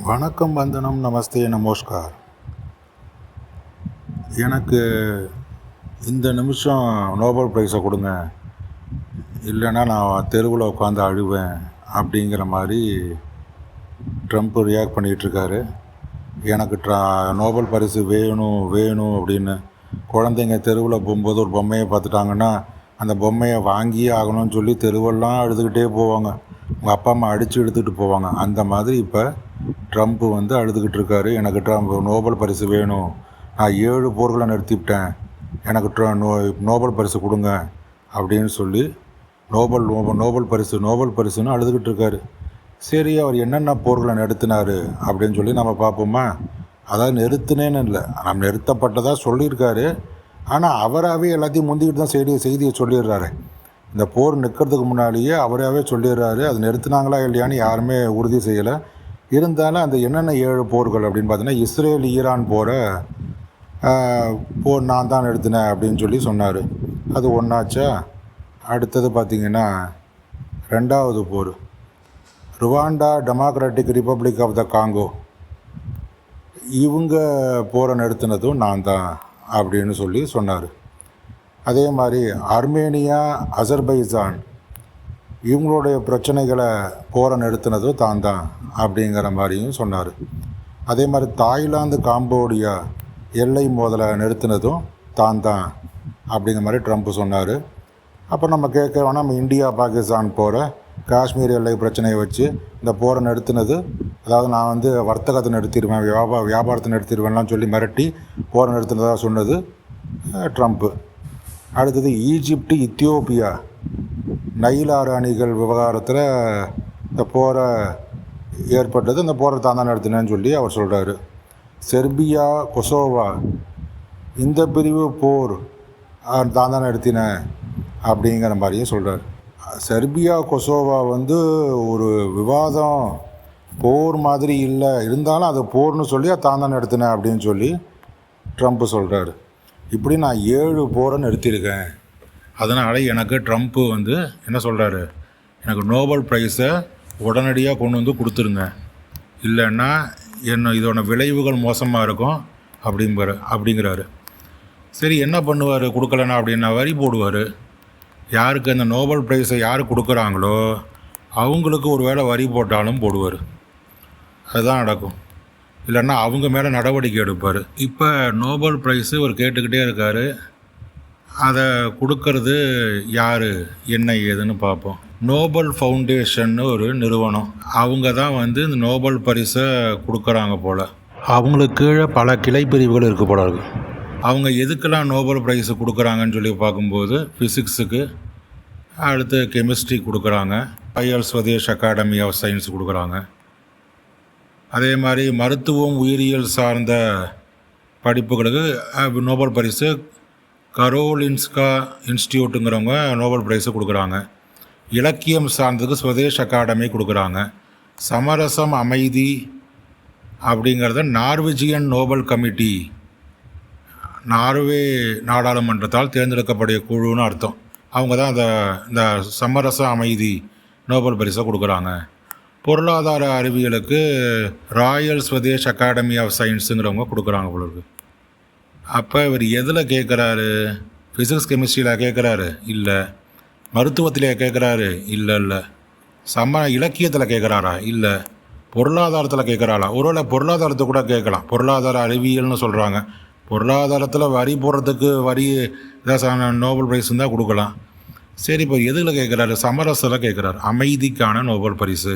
வணக்கம், வந்தனம், நமஸ்தே, நமஸ்கார். எனக்கு இந்த நிமிஷம் நோபல் ப்ரைஸை கொடுங்க, இல்லைன்னா நான் தெருவில் உட்காந்து அழுவேன் அப்படிங்கிற மாதிரி ட்ரம்ப் ரியாக்ட் பண்ணிகிட்ருக்காரு. எனக்கு நோபல் பரிசு வேணும் வேணும் அப்படின்னு. குழந்தைங்க தெருவில் போகும்போது ஒரு பொம்மையை பார்த்துட்டாங்கன்னா அந்த பொம்மையை வாங்கியே ஆகணும்னு சொல்லி தெருவெல்லாம் அழுதுகிட்டே போவாங்க. உங்கள் அப்பா அம்மா அடித்து எடுத்துகிட்டு போவாங்க. அந்த மாதிரி இப்போ ட்ரம்ப் அழுதுகிட்டு இருக்காரு. எனக்கு நோபல் பரிசு வேணும், நான் 7 போர்களை நிறுத்திவிட்டேன், எனக்கு நோபல் பரிசு கொடுங்க அப்படின்னு சொல்லி நோபல் பரிசுன்னு அழுதுகிட்டு இருக்காரு. சரி, அவர் என்னென்ன போர்களை நிறுத்தினார் அப்படின்னு சொல்லி நம்ம பார்ப்போமா? அதாவது நிறுத்தினேன்னு இல்லை, நம்ம நிறுத்தப்பட்டதாக சொல்லியிருக்காரு. ஆனால் அவராகவே எல்லாத்தையும் முந்திக்கிட்டு தான் செய்தியை சொல்லிடுறாரு. இந்த போர் நிற்கிறதுக்கு முன்னாடியே அவராகவே சொல்லிடுறாரு. அது நிறுத்தினாங்களா இல்லையான்னு யாருமே உறுதி செய்யலை. இருந்தாலும் அந்த என்னென்ன 7 போர்கள் அப்படின்னு பார்த்தீங்கன்னா, இஸ்ரேல் ஈரான் போர் நான் தான் நிறுத்தினேன் அப்படின்னு சொல்லி சொன்னார். அது ஒன்றாச்சா. அடுத்தது பார்த்திங்கன்னா 2வது போர், Rwanda Democratic Republic of the Congo, இவங்க போரை நிறுத்தினதும் நான் தான் அப்படின்னு சொல்லி சொன்னார். அதே மாதிரி அர்மேனியா, அசர்பைஜான், இவங்களுடைய பிரச்சனைகளை போரை நிறுத்தினதும் தான் அப்படிங்கிற மாதிரியும் சொன்னார். அதே மாதிரி தாய்லாந்து, காம்போடியா எல்லை மோதலை நிறுத்தினதும் தான் அப்படிங்கிற மாதிரி ட்ரம்ப் சொன்னார். அப்போ நம்ம கேட்க வேணால், நம்ம இந்தியா பாகிஸ்தான் போரை, காஷ்மீர் எல்லை பிரச்சனையை வச்சு இந்த போரை நிறுத்தினது, அதாவது நான் வர்த்தகத்தை நிறுத்திடுவேன், வியாபாரத்தை நிறுத்திடுவேன்லாம் சொல்லி மிரட்டி போரை நிறுத்தினதாக சொன்னது ட்ரம்ப்பு. அடுத்தது ஈஜிப்டு, இத்தியோப்பியா நைல் ஆறு அணைகள் விவகாரத்தில் இந்த போரை ஏற்பட்டது, இந்த போரை தான் நடத்தினேன்னு சொல்லி அவர் சொல்கிறாரு. செர்பியா, கொசோவா இந்த பிரிவு போர் தான் நடத்தினேன் அப்படிங்கிற மாதிரியும் சொல்கிறார். செர்பியா, கொசோவா ஒரு விவாதம், போர் மாதிரி இல்லை, இருந்தாலும் அது போர்னு சொல்லி தான் நடத்தினேன் அப்படின்னு சொல்லி ட்ரம்ப் சொல்கிறாரு. இப்படி நான் 7 போரை நிறுத்தியிருக்கேன், அதனால் எனக்கு ட்ரம்ப்பு என்ன சொல்கிறாரு, எனக்கு நோபல் ப்ரைஸை உடனடியாக கொண்டு கொடுத்துருங்க, இல்லைன்னா இதோட விளைவுகள் மோசமாக இருக்கும் அப்படிங்கிறாரு. சரி, என்ன பண்ணுவார் கொடுக்கலன்னா அப்படின்னா? வரி போடுவார். யாருக்கு அந்த நோபல் ப்ரைஸை யார் கொடுக்குறாங்களோ அவங்களுக்கு ஒரு வேளை வரி போட்டாலும் போடுவார். அதுதான் நடக்கும். இல்லைன்னா அவங்க மேலே நடவடிக்கை எடுப்பார். இப்போ நோபல் ப்ரைஸு அவர் கேட்டுக்கிட்டே இருக்கார். அதை கொடுக்கறது யார், என்ன ஏதுன்னு பார்ப்போம். நோபல் ஃபவுண்டேஷன் ஒரு நிறுவனம், அவங்க தான் இந்த நோபல் பரிசை கொடுக்குறாங்க போல். அவங்களுக்கு கீழே பல கிளை பிரிவுகள் இருக்குது போல இருக்குது. அவங்க எதுக்கெல்லாம் நோபல் ப்ரைஸு கொடுக்குறாங்கன்னு சொல்லி பார்க்கும்போது, ஃபிசிக்ஸுக்கு, அடுத்து கெமிஸ்ட்ரி கொடுக்குறாங்க, royal Swedish academy of science கொடுக்குறாங்க. அதே மாதிரி மருத்துவம், உயிரியல் சார்ந்த படிப்புகளுக்கு நோபல் பரிசு கரோலின்ஸ்கா இன்ஸ்டியூட்டுங்கிறவங்க நோபல் ப்ரைஸு கொடுக்குறாங்க. இலக்கியம் சார்ந்ததுக்கு ஸ்வதேஷ் அகாடமி கொடுக்குறாங்க. சமரசம், அமைதி அப்படிங்கிறத நார்வெஜியன் நோபல் கமிட்டி, நார்வே நாடாளுமன்றத்தால் தேர்ந்தெடுக்கக்கூடிய குழுன்னு அர்த்தம். அவங்க தான் இந்த சமரச அமைதி நோபல் பரிசை கொடுக்குறாங்க. பொருளாதார அறிவியலுக்கு ராயல் ஸ்வதேஷ் அகாடமி ஆஃப் சயின்ஸுங்கிறவங்க கொடுக்குறாங்க பொழுது. அப்போ இவர் எதில் கேட்குறாரு? ஃபிசிக்ஸ் கெமிஸ்ட்ரியில் கேட்குறாரு? இல்லை. மருத்துவத்திலே கேட்குறாரு? இல்லை. இலக்கியத்தில் கேட்குறாரா? இல்லை. பொருளாதாரத்தில் கேட்குறாளா? ஒருவேளை பொருளாதாரத்தை கூட கேட்கலாம். பொருளாதார அறிவியல்னு சொல்கிறாங்க. பொருளாதாரத்தில் வரி போடுறதுக்கு ஏதாவது நோபல் ப்ரைஸ் தான் கொடுக்கலாம். சரி, இப்போ எதில் கேட்குறாரு? சமரசத்தில் கேட்குறாரு. அமைதிக்கான நோபல் பரிசு.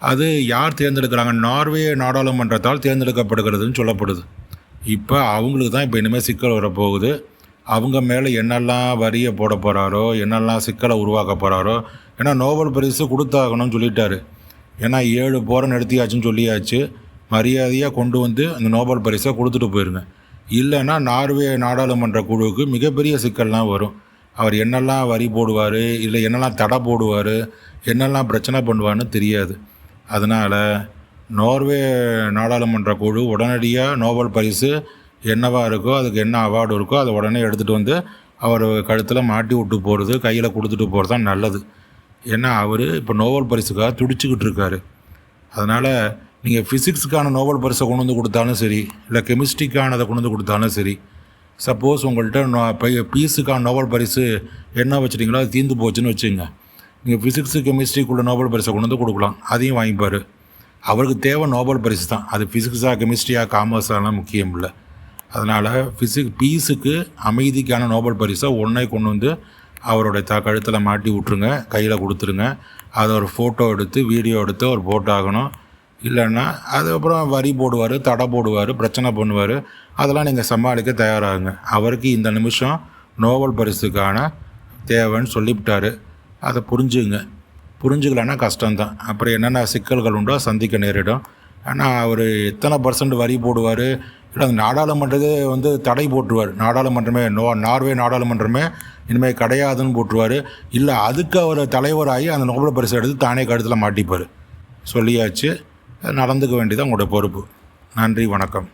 அது யார் தேர்ந்தெடுக்கிறாங்க? நார்வே நாடாளுமன்றத்தால் தேர்ந்தெடுக்கப்படுகிறதுன்னு சொல்லப்படுது. இப்போ அவங்களுக்கு தான் இப்போ இனிமேல் சிக்கல் வரப்போகுது. அவங்க மேலே என்னெல்லாம் வரியை போட போகிறாரோ, என்னெல்லாம் சிக்கலை உருவாக்க போகிறாரோ. ஏன்னா நோபல் பரிசு கொடுத்தாகணும்னு சொல்லிட்டாரு. ஏன்னா 7 போரை நடத்தியாச்சுன்னு சொல்லியாச்சு. மரியாதையாக கொண்டு அந்த நோபல் பரிசை கொடுத்துட்டு போயிருங்க. இல்லைன்னா நார்வே நாடாளுமன்ற குழுவுக்கு மிகப்பெரிய சிக்கல்லாம் வரும். அவர் என்னெல்லாம் வரி போடுவார், இல்லை என்னெல்லாம் தடை போடுவார், என்னெல்லாம் பிரச்சனை பண்ணுவார்னு தெரியாது. அதனால் நார்வே நாடாளுமன்ற குழு உடனடியாக நோபல் பரிசு என்னவாக இருக்கோ, அதுக்கு என்ன அவார்டு இருக்கோ அதை உடனே எடுத்துகிட்டு அவர் கழுத்தில் மாட்டி விட்டு போகிறது, கையில் கொடுத்துட்டு போகிறது தான் நல்லது. ஏன்னா அவர் இப்போ நோபல் பரிசுக்காக துடிச்சிக்கிட்டு இருக்கார். அதனால் நீங்கள் ஃபிசிக்ஸுக்கான நோபல் பரிசை கொண்டு வந்து கொடுத்தாலும் சரி, இல்லை கெமிஸ்ட்ரிக்கானதை கொண்டு வந்து கொடுத்தாலும் சரி, சப்போஸ் உங்கள்கிட்ட பீஸுக்கான நோபல் பரிசு என்ன வச்சுட்டிங்களோ அது தீர்ந்து போச்சுன்னு வச்சுங்க, நீங்கள் ஃபிசிக்ஸு கெமிஸ்ட்ரிக்குள்ள நோபல் பரிசை கொண்டு வந்து கொடுக்கலாம், அதையும் வாங்கிப்பார். அவருக்கு தேவை நோபல் பரிசு தான். அது ஃபிசிக்ஸாக கெமிஸ்ட்ரியாக காமர்ஸாலாம் முக்கியம் இல்லை. அதனால் பீஸுக்கு அமைதிக்கான நோபல் பரிசை ஒன்றை கொண்டு வந்து அவருடைய கழுத்தில் மாட்டி விட்ருங்க, கையில் கொடுத்துருங்க. அதை ஒரு ஃபோட்டோ எடுத்து வீடியோ எடுத்து அவர் போட்டாகணும். இல்லைன்னா அதுக்கப்புறம் வரி போடுவார், தடை போடுவார், பிரச்சனை பண்ணுவார். அதெல்லாம் நீங்கள் சமாளிக்க தயாராகுங்க. அவருக்கு இந்த நிமிஷம் நோபல் பரிசுக்கான தேவைன்னு சொல்லிவிட்டார். அதை புரிஞ்சுக்கலன்னா கஷ்டம்தான். அப்புறம் என்னென்ன சிக்கல்கள் உண்டோ சந்திக்க நேரிடும். ஆனால் அவர் எத்தனை % வரி போடுவார், இல்லை அந்த நாடாளுமன்றத்தை தடை போட்டுருவார். நார்வே நாடாளுமன்றமே இனிமேல் கிடையாதுன்னு போட்டுருவார். இல்லை அதுக்கு அவர் தலைவராகி அந்த நோபல் பரிசு எடுத்து தானே கழுத்தில் மாட்டிப்பார். சொல்லியாச்சு, நடந்துக்க வேண்டியதான் உங்களோட பொறுப்பு. நன்றி, வணக்கம்.